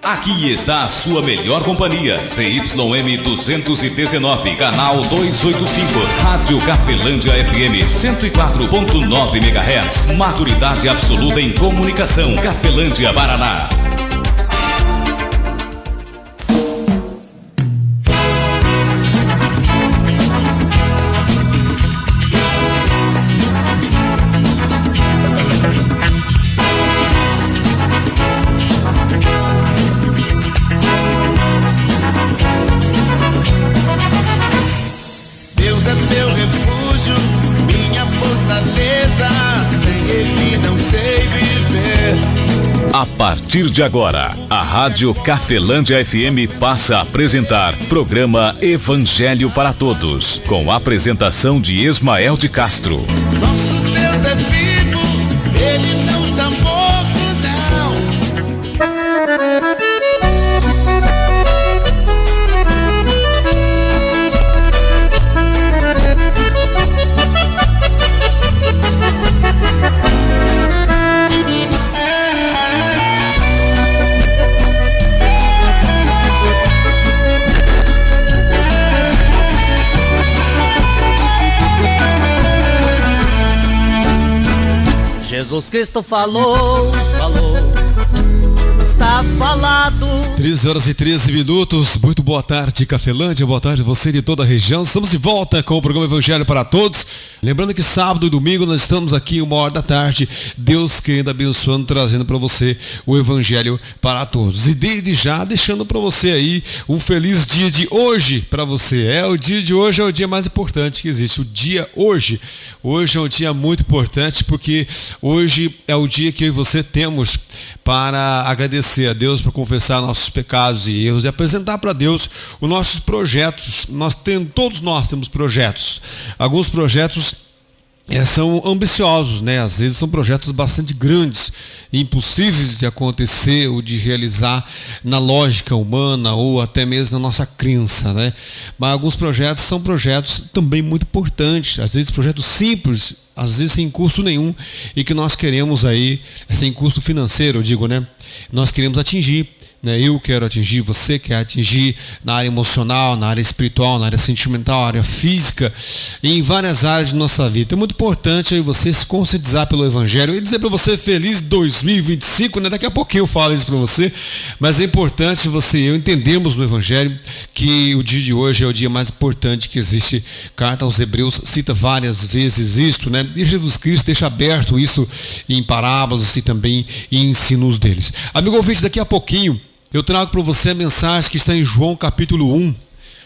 Aqui está a sua melhor companhia, ZYM 219, canal 285, Rádio Cafelândia FM 104.9 MHz, maturidade absoluta em comunicação, Cafelândia, Paraná. A partir de agora, a Rádio Cafelândia FM passa a apresentar programa Evangelho para Todos, com a apresentação de Ismael de Castro. Nosso Deus é vivo, Ele não está morto, não. Jesus Cristo falou, está falado. 13h13. Muito boa tarde, Cafelândia, boa tarde você de toda a região. Estamos de volta com o programa Evangelho para Todos. Lembrando que sábado e domingo nós estamos aqui 13h, Deus querendo, abençoando, trazendo para você o Evangelho para Todos. E desde já deixando para você aí um feliz dia de hoje para você. O dia de hoje é o dia mais importante que existe, o dia hoje. Hoje é um dia muito importante porque hoje é o dia que eu e você temos para agradecer a Deus, para confessar nossos pecados e erros e apresentar para Deus os nossos projetos. Todos nós temos projetos. Alguns projetos são ambiciosos, né? Às vezes são projetos bastante grandes, impossíveis de acontecer ou de realizar na lógica humana ou até mesmo na nossa crença, né? Mas alguns projetos são projetos também muito importantes, às vezes projetos simples, às vezes sem custo nenhum e que nós queremos aí, sem custo financeiro, eu digo, né? Nós queremos atingir. Eu quero atingir, você quer atingir na área emocional, na área espiritual, na área sentimental, na área física, em várias áreas de nossa vida. É muito importante aí você se conscientizar pelo Evangelho e dizer para você feliz 2025, né? Daqui a pouquinho eu falo isso para você, mas é importante você e eu entendermos no Evangelho que o dia de hoje é o dia mais importante que existe. Carta aos Hebreus cita várias vezes isto, né? E Jesus Cristo deixa aberto isso em parábolas e também em ensinos deles. Amigo ouvinte, daqui a pouquinho eu trago para você a mensagem que está em João capítulo 1.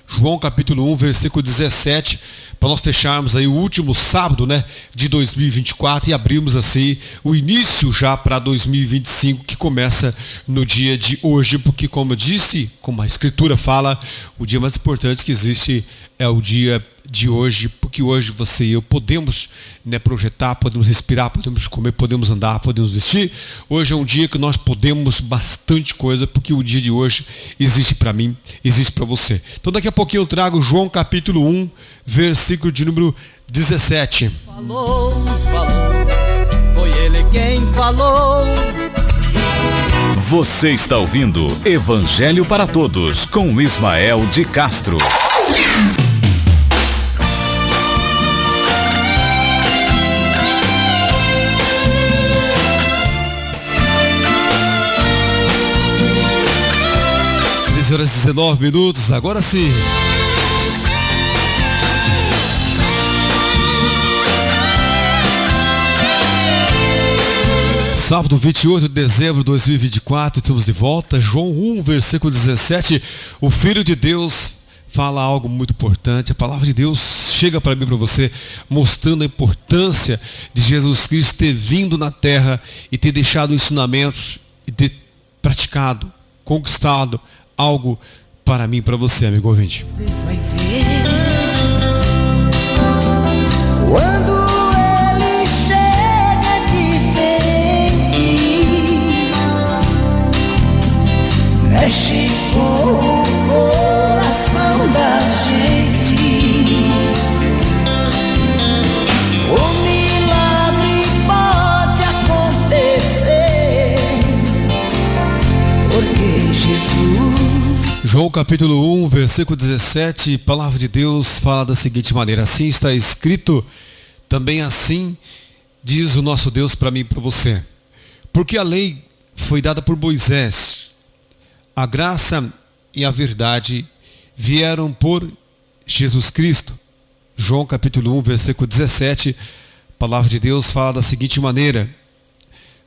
João capítulo 1, versículo 17, para nós fecharmos aí o último sábado, né, de 2024 e abrirmos assim o início já para 2025, que começa no dia de hoje, porque como eu disse, como a Escritura fala, o dia mais importante que existe é o dia de hoje, porque hoje você e eu podemos, né, projetar, podemos respirar, podemos comer, podemos andar, podemos vestir. Hoje é um dia que nós podemos bastante coisa, porque o dia de hoje existe para mim, existe para você. Então daqui a pouquinho eu trago João capítulo 1, versículo de número 17. Falou, foi ele quem falou. Você está ouvindo Evangelho para Todos com Ismael de Castro. Horas 19, agora sim. Sábado 28 de dezembro de 2024, estamos de volta. João 1, versículo 17. O Filho de Deus fala algo muito importante. A palavra de Deus chega para mim, para você, mostrando a importância de Jesus Cristo ter vindo na terra e ter deixado ensinamentos e ter praticado, conquistado algo para mim, para você, amigo ouvinte. Você vai ver quando ele chega diferente, mexe com o coração da gente. O milagre pode acontecer. porque Jesus. João capítulo 1, versículo 17, palavra de Deus fala da seguinte maneira: assim está escrito, também assim diz o nosso Deus para mim e para você. Porque a lei foi dada por Moisés, a graça e a verdade vieram por Jesus Cristo. João capítulo 1, versículo 17, palavra de Deus fala da seguinte maneira: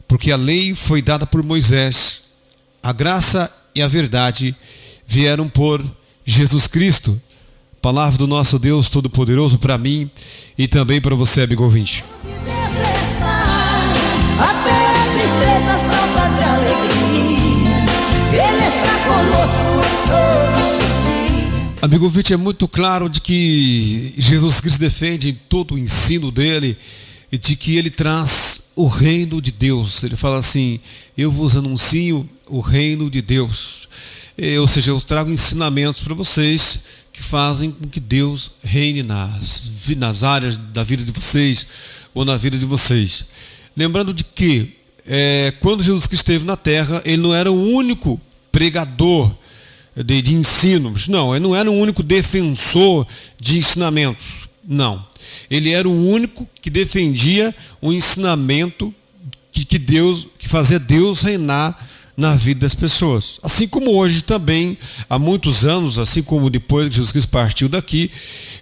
porque a lei foi dada por Moisés, a graça e a verdade vieram por Jesus Cristo. Palavra do nosso Deus Todo-Poderoso para mim e também para você, amigo ouvinte. Até a tristeza, saudade, alegria, Ele está conosco todos os dias. Amigo ouvinte, é muito claro de que Jesus Cristo defende em todo o ensino dele e de que ele traz o reino de Deus. Ele fala assim: eu vos anuncio o reino de Deus. Ou seja, eu trago ensinamentos para vocês que fazem com que Deus reine nas áreas da vida de vocês ou na vida de vocês. Lembrando de que quando Jesus Cristo esteve na terra, ele não era o único pregador de ensinos. Não, ele não era o único defensor de ensinamentos. Não. Ele era o único que defendia o ensinamento que fazia Deus reinar na vida das pessoas. Assim como hoje também, há muitos anos, assim como depois que Jesus Cristo partiu daqui,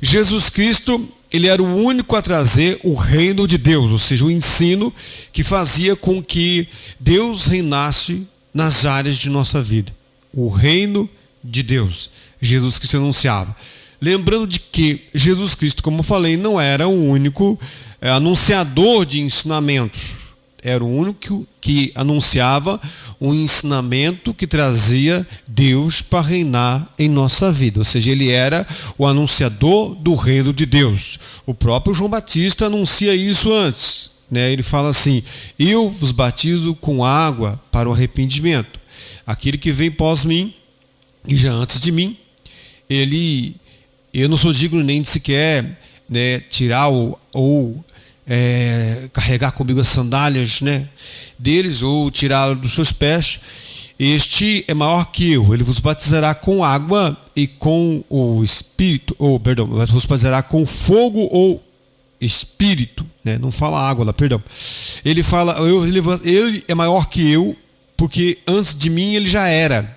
Jesus Cristo, ele era o único a trazer o reino de Deus, ou seja, o ensino que fazia com que Deus reinasse nas áreas de nossa vida. O reino de Deus, Jesus Cristo anunciava. Lembrando de que Jesus Cristo, como eu falei, não era o único anunciador de ensinamentos. Era o único que anunciava um ensinamento que trazia Deus para reinar em nossa vida. Ou seja, ele era o anunciador do reino de Deus. O próprio João Batista anuncia isso antes, né? Ele fala assim: eu vos batizo com água para o arrependimento. Aquele que vem pós mim, e já antes de mim, eu não sou digno nem de sequer, né, tirar ou carregar comigo as sandálias, né, deles, ou tirar dos seus pés. Este é maior que eu. Ele vos batizará com água e com o Espírito, vos batizará com fogo ou Espírito, né? Não fala água lá, perdão. Ele fala, ele é maior que eu, porque antes de mim ele já era.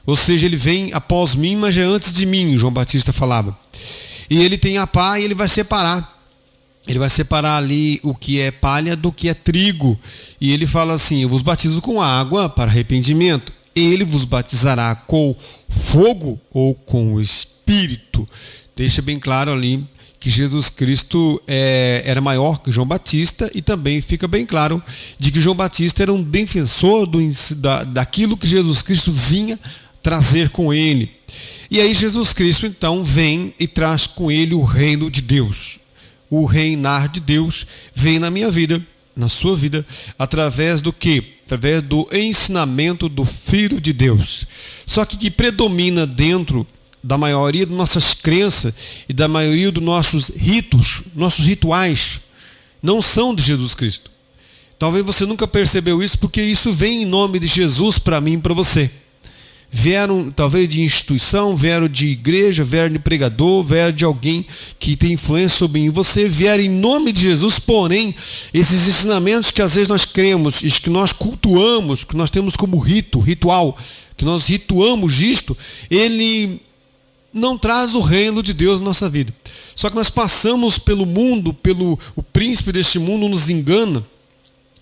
Ou seja, ele vem após mim, mas já antes de mim, João Batista falava. E ele tem a pá e ele vai separar. Ele vai separar ali o que é palha do que é trigo. E ele fala assim: eu vos batizo com água para arrependimento. Ele vos batizará com fogo ou com o Espírito. Deixa bem claro ali que Jesus Cristo era maior que João Batista. E também fica bem claro de que João Batista era um defensor daquilo que Jesus Cristo vinha trazer com ele. E aí Jesus Cristo então vem e traz com ele o reino de Deus. O reinar de Deus vem na minha vida, na sua vida, através do quê? Através do ensinamento do Filho de Deus. Só que predomina dentro da maioria das nossas crenças e da maioria dos nossos ritos, nossos rituais, não são de Jesus Cristo. Talvez você nunca percebeu isso, porque isso vem em nome de Jesus para mim e para você. Vieram talvez de instituição, vieram de igreja, vieram de pregador, vieram de alguém que tem influência sobre você, vieram em nome de Jesus. Porém, esses ensinamentos que às vezes nós cremos, que nós cultuamos, que nós temos como ritual, que nós rituamos isto, ele não traz o reino de Deus na nossa vida. Só que nós passamos pelo mundo, o príncipe deste mundo nos engana,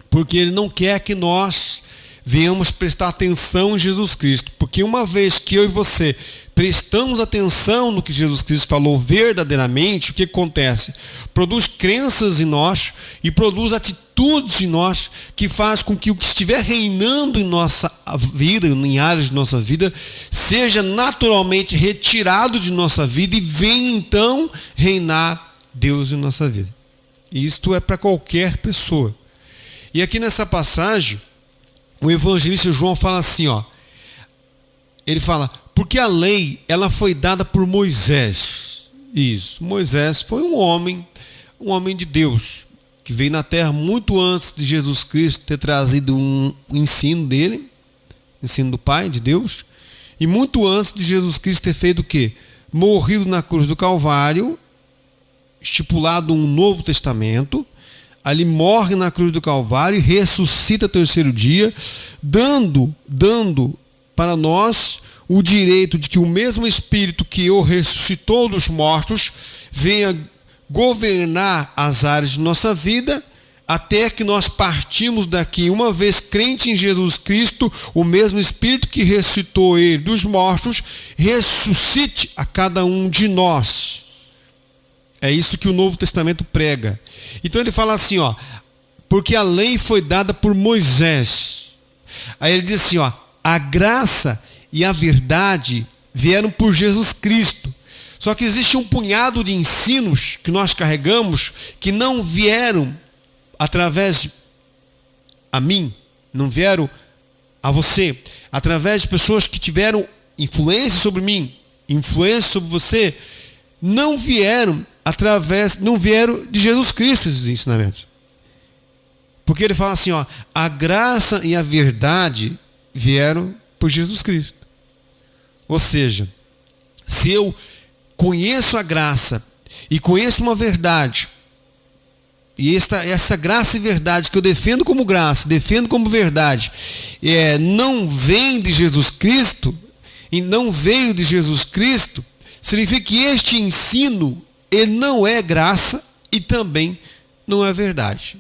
porque ele não quer que nós venhamos prestar atenção em Jesus Cristo. Porque uma vez que eu e você prestamos atenção no que Jesus Cristo falou verdadeiramente, o que acontece? Produz crenças em nós e produz atitudes em nós que faz com que o que estiver reinando em nossa vida, em áreas de nossa vida, seja naturalmente retirado de nossa vida e venha então reinar Deus em nossa vida. E isto é para qualquer pessoa. E aqui nessa passagem, o evangelista João fala assim, ele fala: porque a lei, ela foi dada por Moisés. Isso, Moisés foi um homem de Deus, que veio na terra muito antes de Jesus Cristo ter trazido um ensino dele, ensino do Pai, de Deus, e muito antes de Jesus Cristo ter feito o quê? Morrido na cruz do Calvário, estipulado um Novo Testamento, ali morre na cruz do Calvário e ressuscita ao terceiro dia, dando para nós o direito de que o mesmo Espírito que o ressuscitou dos mortos venha governar as áreas de nossa vida, até que nós partimos daqui, uma vez crente em Jesus Cristo, o mesmo Espírito que ressuscitou ele dos mortos, ressuscite a cada um de nós. É isso que o Novo Testamento prega. Então ele fala assim, porque a lei foi dada por Moisés. Aí ele diz assim, a graça e a verdade vieram por Jesus Cristo. Só que existe um punhado de ensinos que nós carregamos que não vieram através a mim, não vieram a você, através de pessoas que tiveram influência sobre mim, influência sobre você, não vieram de Jesus Cristo esses ensinamentos. Porque ele fala assim, a graça e a verdade vieram por Jesus Cristo. Ou seja, se eu conheço a graça e conheço uma verdade, e essa graça e verdade que eu defendo como graça, defendo como verdade, não vem de Jesus Cristo, e não veio de Jesus Cristo, significa que este ensino, ele não é graça e também não é verdade.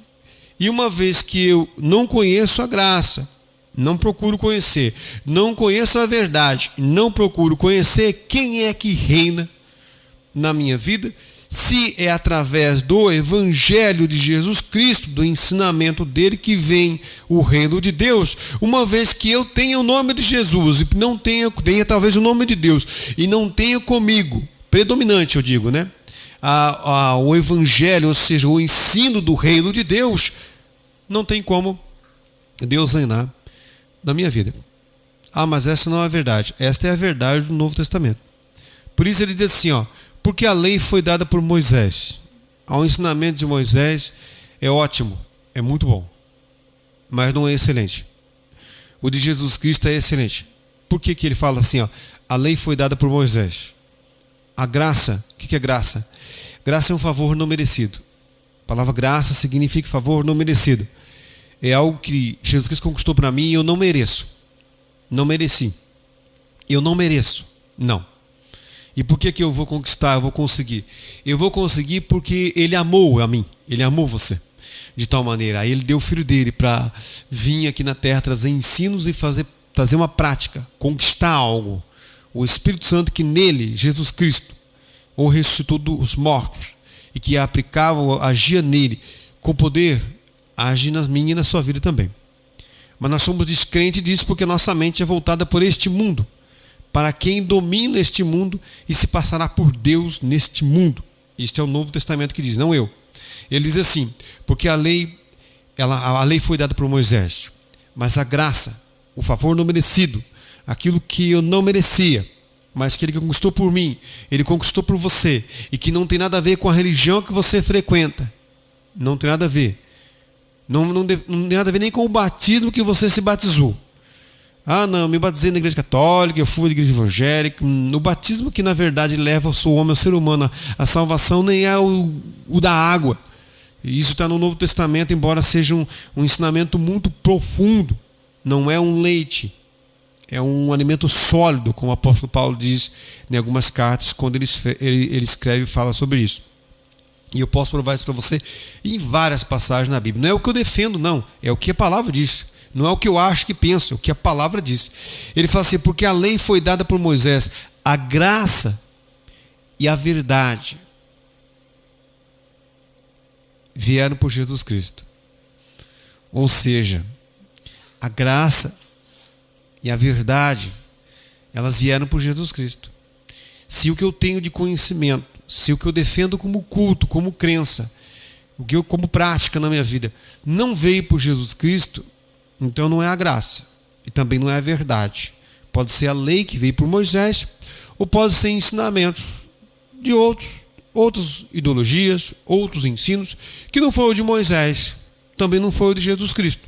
E uma vez que eu não conheço a graça, não procuro conhecer, não conheço a verdade, não procuro conhecer, quem é que reina na minha vida? Se é através do Evangelho de Jesus Cristo, do ensinamento dele, que vem o reino de Deus, uma vez que eu tenha o nome de Jesus, e não tenha talvez o nome de Deus, e não tenha comigo, predominante eu digo, né? O Evangelho, ou seja, o ensino do reino de Deus, não tem como Deus reinar na minha vida. Mas essa não é a verdade. Esta é a verdade do Novo Testamento. Por isso ele diz assim, porque a lei foi dada por Moisés. O ensinamento de Moisés é ótimo, é muito bom, mas não é excelente. O de Jesus Cristo é excelente. Por que ele fala assim, a lei foi dada por Moisés? A graça, o que é graça? Graça é um favor não merecido. A palavra graça significa favor não merecido. É algo que Jesus Cristo conquistou para mim e eu não mereço. Não mereci. Eu não mereço. Não. E por que eu vou conquistar, eu vou conseguir? Eu vou conseguir porque ele amou a mim, ele amou você, de tal maneira. Aí ele deu o filho dele para vir aqui na terra, trazer ensinos e trazer uma prática, conquistar algo. O Espírito Santo que nele, Jesus Cristo, o ressuscitou dos mortos, e que aplicava, agia nele, com poder, age na minha e na sua vida também. Mas nós somos descrentes disso porque nossa mente é voltada por este mundo, para quem domina este mundo e se passará por Deus neste mundo. Este é o Novo Testamento que diz, não eu. Ele diz assim, porque a lei foi dada por Moisés, mas a graça, o favor não merecido, aquilo que eu não merecia, mas que ele conquistou por mim, ele conquistou por você, e que não tem nada a ver com a religião que você frequenta, não tem nada a ver, não tem nada a ver nem com o batismo que você se batizou. Não, eu me batizei na igreja católica, eu fui da igreja evangélica. O batismo que na verdade leva o homem, o ser humano, a salvação nem é o da água. Isso está no Novo Testamento, embora seja um ensinamento muito profundo. Não é um leite, é um alimento sólido, como o apóstolo Paulo diz em algumas cartas, quando ele escreve e fala sobre isso. E eu posso provar isso para você em várias passagens na Bíblia. Não é o que eu defendo, não, é o que a palavra diz. Não é o que eu acho que penso, é o que a palavra diz. Ele fala assim, porque a lei foi dada por Moisés, a graça e a verdade vieram por Jesus Cristo. Ou seja, a graça e a verdade, elas vieram por Jesus Cristo. Se o que eu tenho de conhecimento, se o que eu defendo como culto, como crença, o que eu como prática na minha vida, não veio por Jesus Cristo, então não é a graça e também não é a verdade. Pode ser a lei que veio por Moisés, ou pode ser ensinamentos de outras ideologias, outros ensinos, que não foi o de Moisés, também não foi o de Jesus Cristo.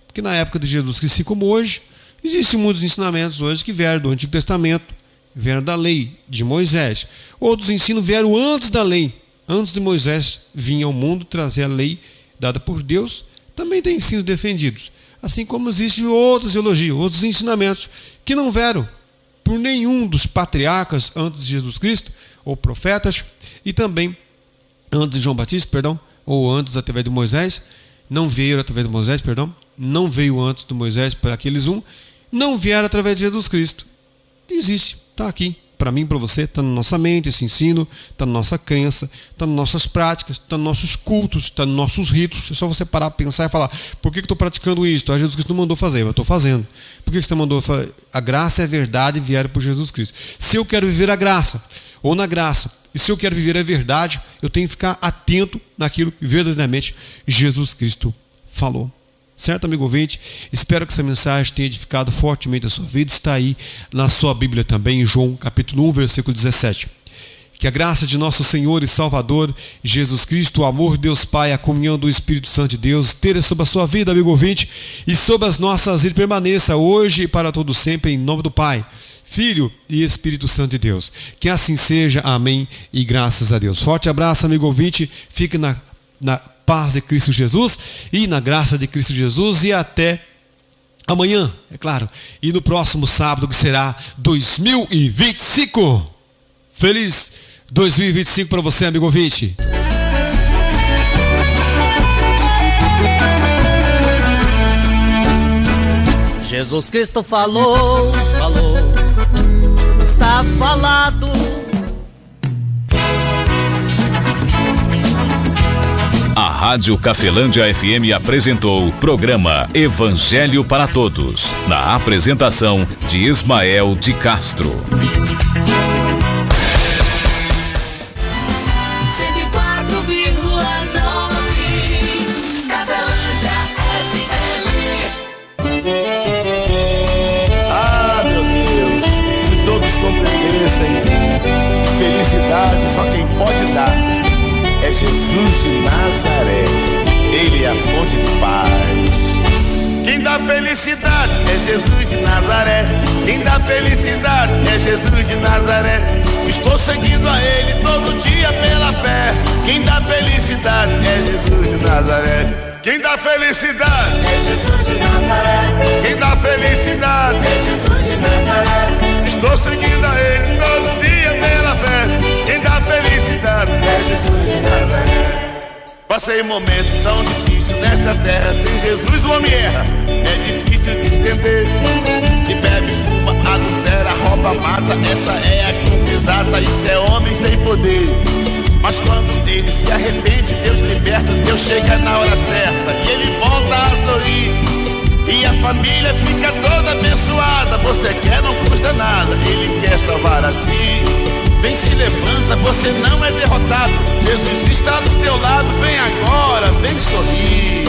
Porque na época de Jesus Cristo, assim como hoje, Existem muitos ensinamentos hoje que vieram do Antigo Testamento, vieram da lei de Moisés. Outros ensinos vieram antes da lei. Antes de Moisés vir ao mundo trazer a lei dada por Deus, também tem ensinos defendidos. Assim como existem outras ideologias, outros ensinamentos que não vieram por nenhum dos patriarcas antes de Jesus Cristo, ou profetas, e também antes de João Batista, ou antes através de Moisés, não veio através de Moisés, não veio antes de Moisés para aqueles não vieram através de Jesus Cristo. Existe, está aqui, para mim, para você, está na nossa mente esse ensino, está na nossa crença, está nas nossas práticas, está nos nossos cultos, está nos nossos ritos. É só você parar para pensar e falar, por que eu estou praticando isso? Jesus Cristo não mandou fazer, eu estou fazendo. Por que você mandou fazer? A graça e a verdade vieram por Jesus Cristo. Se eu quero viver a graça, ou na graça, e se eu quero viver a verdade, eu tenho que ficar atento naquilo que verdadeiramente Jesus Cristo falou. Certo, amigo ouvinte? Espero que essa mensagem tenha edificado fortemente a sua vida. Está aí na sua Bíblia também, em João capítulo 1, versículo 17. Que a graça de nosso Senhor e Salvador Jesus Cristo, o amor de Deus Pai, a comunhão do Espírito Santo de Deus, esteja sobre a sua vida, amigo ouvinte, e sobre as nossas vidas, permaneça hoje e para todo sempre, em nome do Pai, Filho e Espírito Santo de Deus. Que assim seja, amém, e graças a Deus. Forte abraço, amigo ouvinte, fique na paz de Cristo Jesus e na graça de Cristo Jesus, e até amanhã, é claro, e no próximo sábado, que será 2025. Feliz 2025 para você, amigo ouvinte. Jesus Cristo falou, está falado. A Rádio Cafelândia FM apresentou o programa Evangelho para Todos, na apresentação de Ismael de Castro. 104,9 Cafelândia FM. Ah, meu Deus, se todos compreendessem que felicidade só quem pode dar é Jesus de Nazaré, Ele é a fonte de paz. Quem dá felicidade é Jesus de Nazaré. Quem dá felicidade é Jesus de Nazaré. Estou seguindo a Ele todo dia pela fé. Quem dá felicidade é Jesus de Nazaré. Quem dá felicidade é Jesus de Nazaré. Quem dá felicidade é Jesus de Nazaré. Estou seguindo a Ele todo dia pela fé. Quem dá felicidade é Jesus de Nazaré. Passei momentos tão difíceis nesta terra. Sem Jesus o homem erra, é difícil de entender. Se bebe, fuma, adultera, rouba, mata. Essa é a conta exata, isso é homem sem poder. Mas quando dele se arrepende, Deus liberta. Deus chega na hora certa e ele volta a sorrir. E a família fica toda abençoada. Você quer, não custa nada, Ele quer salvar a ti. Vem, se levanta, você não é derrotado. Jesus está do teu lado, vem agora, vem sorrir.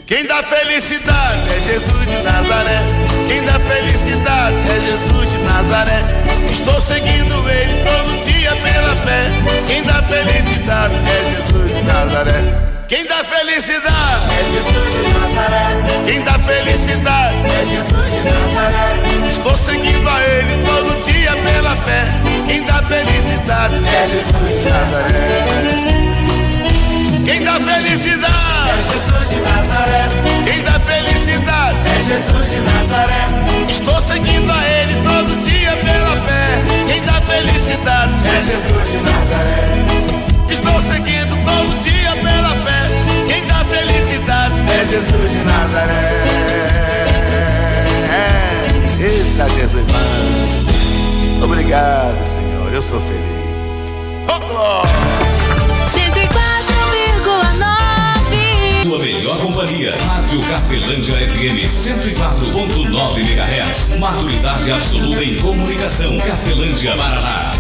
Quem dá felicidade é Jesus de Nazaré. Quem dá felicidade é Jesus de Nazaré. Estou seguindo Ele todo dia pela fé. Quem dá felicidade é Jesus de Nazaré. Quem dá felicidade é Jesus de Nazaré. Quem dá felicidade é Jesus de Nazaré. Estou seguindo a Ele todo dia pela fé. Quem dá felicidade é Jesus de Nazaré. Quem dá felicidade é Jesus de Nazaré. Quem dá felicidade é Jesus de Nazaré. Estou seguindo a Ele todo dia pela fé. Quem dá felicidade é Jesus de Nazaré. Estou seguindo todo dia pela fé. Quem dá felicidade é Jesus de Nazaré. Eita, Jesus, mano. Obrigado, Senhor, eu sou feliz. Oh, glória! 104,9. Sua melhor companhia, Rádio Cafelândia FM 104.9 MHz. Maturidade absoluta em comunicação. Cafelândia, Paraná.